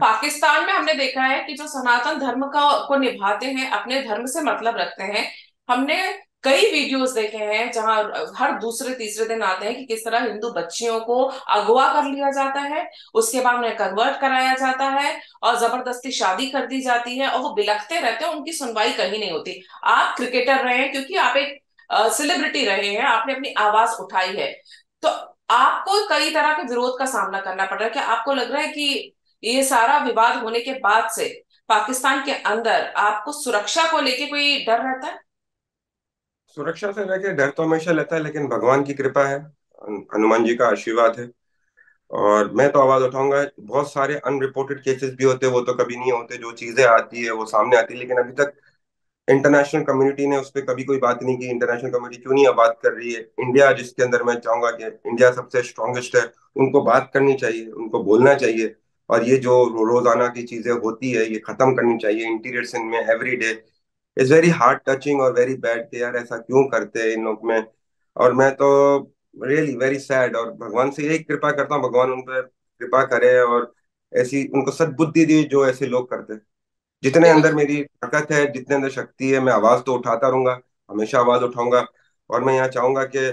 पाकिस्तान में हमने देखा है कि जो सनातन धर्म का को निभाते हैं, अपने धर्म से मतलब रखते हैं। हमने कई वीडियोस देखे हैं जहां हर दूसरे तीसरे दिन आते हैं कि किस तरह हिंदू बच्चियों को अगवा कर लिया जाता है, उसके बाद उन्हें कन्वर्ट कराया जाता है और जबरदस्ती शादी कर दी जाती है, और वो बिलखते रहते हैं, उनकी सुनवाई कहीं नहीं होती। आप क्रिकेटर रहे हैं, क्योंकि आप एक सेलिब्रिटी रहे हैं, आपने अपनी आवाज उठाई है, तो आपको कई तरह के विरोध का सामना करना पड़ रहा है। क्या आपको लग रहा है कि ये सारा विवाद होने के बाद से पाकिस्तान के अंदर आपको सुरक्षा को लेके कोई डर रहता है? सुरक्षा से लेके डर तो हमेशा लेता है, लेकिन भगवान की कृपा है। हनुमान जी का आशीर्वाद है। और मैं तो आवाज उठाऊंगा। बहुत सारे अनरिपोर्टेड केसेस भी होते हैं, वो तो कभी नहीं होते। जो चीजें आती है वो सामने आती है, लेकिन अभी तक इंटरनेशनल कम्युनिटी ने उस पर कभी कोई बात नहीं की। इंटरनेशनल कम्युनिटी क्यों नहीं अब बात कर रही है? इंडिया, जिसके अंदर मैं चाहूंगा कि इंडिया सबसे स्ट्रांगेस्ट है, उनको बात करनी चाहिए, उनको बोलना चाहिए। और ये जो रोजाना की चीजें होती है ये खत्म करनी चाहिए। इंटीरियर सिंध में every day is very heart touching और वेरी बैड कि यार ऐसा क्यों करते हैं इन लोग में। और मैं तो रियली वेरी सैड, और भगवान से यही कृपा करता हूँ, भगवान उन पर कृपा करे और ऐसी उनको सद्बुद्धि दी जो ऐसे लोग करते हैं। जितने अंदर देखो, मेरी ताकत है, जितने अंदर शक्ति है, मैं आवाज तो उठाता रहूंगा, हमेशा आवाज उठाऊंगा। और मैं यहाँ चाहूंगा कि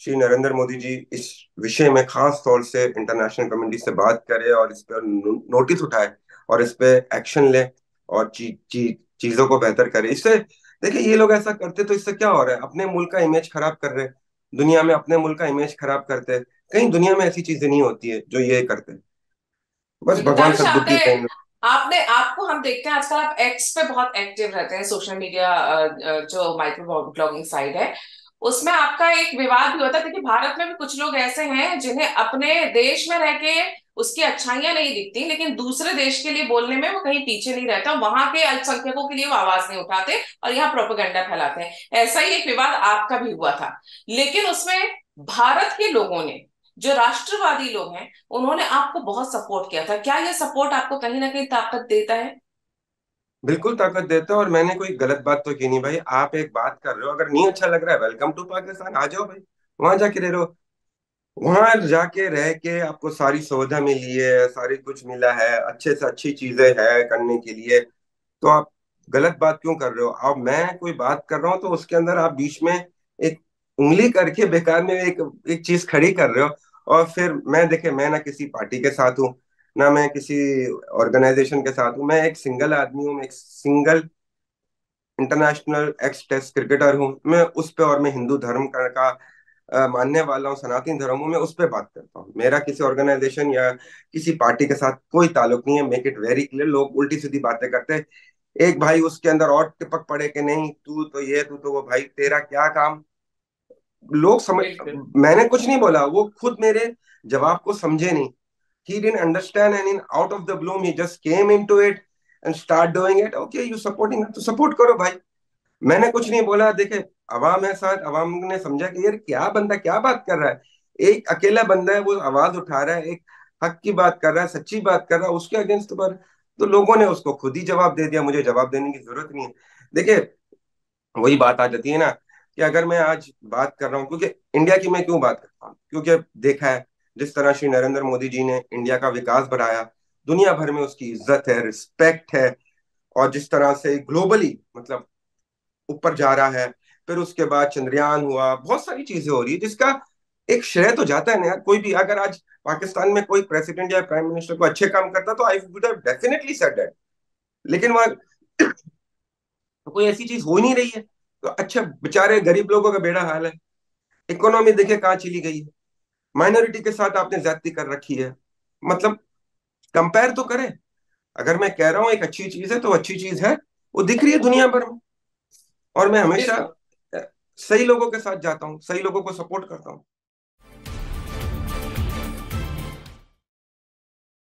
श्री नरेंद्र मोदी जी इस विषय में खास तौर से इंटरनेशनल कम्युनिटी से बात करे और इस पर नोटिस उठाए और इस पे एक्शन ले और चीजों को बेहतर करे। इससे देखिए, ये लोग ऐसा करते तो इससे क्या हो रहा है? अपने मुल्क का इमेज खराब कर रहे हैं। दुनिया में अपने मुल्क का इमेज खराब करते हैं। कहीं दुनिया में ऐसी चीजें नहीं होती है जो ये करते हैं। बस बिल्कुल भगवान दानिश, आपने सद्बुद्धि दें। आपने आपको हम देखते हैं आजकल आप एक्स पे बहुत एक्टिव रहते हैं, सोशल मीडिया, जो माइक्रो ब्लॉगिंग साइट है, उसमें आपका एक विवाद भी होता है। देखिए, भारत में भी कुछ लोग ऐसे हैं जिन्हें अपने देश में रह के उसकी अच्छाइयां नहीं दिखती, लेकिन दूसरे देश के लिए बोलने में वो कहीं पीछे नहीं रहता, वहां के अल्पसंख्यकों के लिए वो आवाज नहीं उठाते और यहाँ प्रोपेगेंडा फैलाते हैं। ऐसा ही एक विवाद आपका भी हुआ था, लेकिन उसमें भारत के लोगों ने, जो राष्ट्रवादी लोग हैं, उन्होंने आपको बहुत सपोर्ट किया था। क्या ये सपोर्ट आपको कहीं ना कहीं ताकत देता है? बिल्कुल ताकत देता है। और मैंने कोई गलत बात तो की नहीं भाई। आप एक बात कर रहे हो, अगर नहीं अच्छा लग रहा है, वेलकम टू पाकिस्तान, आ जाओ भाई। वहां जाके रह रहो। वहां जाके रह के आपको सारी सुविधा मिली है, सारी कुछ मिला है, अच्छे से अच्छी चीजें है करने के लिए। तो आप गलत बात क्यों कर रहे हो? अब मैं कोई बात कर रहा हूँ तो उसके अंदर आप बीच में एक उंगली करके बेकार में एक एक चीज खड़ी कर रहे हो। और फिर मैं, देखे, मैं ना किसी पार्टी के साथ हूँ, ना मैं किसी ऑर्गेनाइजेशन के साथ हूँ। मैं एक सिंगल आदमी हूँ, मैं एक single international ex test cricketer हूँ। मैं उस पे, और मैं हिंदू धर्म का मानने वाला हूँ, सनातन धर्म हूँ। मैं उस पे बात करता हूँ। मेरा किसी ऑर्गेनाइजेशन या किसी पार्टी के साथ कोई ताल्लुक नहीं है। Make it very clear. लोग उल्टी सीधी बातें करते हैं। एक भाई उसके अंदर और टिपक पड़े कि नहीं तू तो ये, तू तो वो। भाई तेरा क्या काम? लोग समझ, बिल्कुल। मैंने कुछ नहीं बोला, वो खुद मेरे जवाब को समझे नहीं। He didn't understand, and in out of the bloom he just came into it and start doing it. Okay, you supporting it तो सपोर्ट करो भाई। मैंने कुछ नहीं बोला। देखे, अवाम है साथ, अवाम ने समझा कि यार क्या बंदा क्या बात कर रहा है। एक अकेला बंदा है, वो आवाज उठा रहा है, एक हक की बात कर रहा है, सच्ची बात कर रहा है, उसके अगेंस्ट पर तो लोगों ने उसको खुद ही जवाब दे दिया। मुझे जवाब देने की जरूरत नहीं है। देखिए, वही बात आ जाती है ना कि अगर मैं आज बात कर रहा हूँ, क्योंकि इंडिया की मैं क्यों बात करता हूँ, क्योंकि देखा है जिस तरह श्री नरेंद्र मोदी जी ने इंडिया का विकास बढ़ाया, दुनिया भर में उसकी इज्जत है, रिस्पेक्ट है। और जिस तरह से ग्लोबली मतलब ऊपर जा रहा है। फिर उसके बाद चंद्रयान हुआ, बहुत सारी चीजें हो रही है जिसका एक श्रेय तो जाता है ना यार। कोई भी अगर आज पाकिस्तान में कोई प्रेसिडेंट या प्राइम मिनिस्टर को अच्छे काम करता तो I would have definitely said that. लेकिन वहां तो कोई ऐसी चीज हो ही नहीं रही है। तो अच्छा, बेचारे गरीब लोगों का बेड़ा हाल है। इकोनॉमी देखे कहाँ चली गई है। माइनॉरिटी के साथ आपने ज्यादती कर रखी है। मतलब कंपेयर तो करें। अगर मैं कह रहा हूँ एक अच्छी चीज है तो अच्छी चीज है, वो दिख रही है दुनिया भर में। और मैं हमेशा बिल्कुल। सही लोगों के साथ जाता हूँ, सही लोगों को सपोर्ट करता हूँ।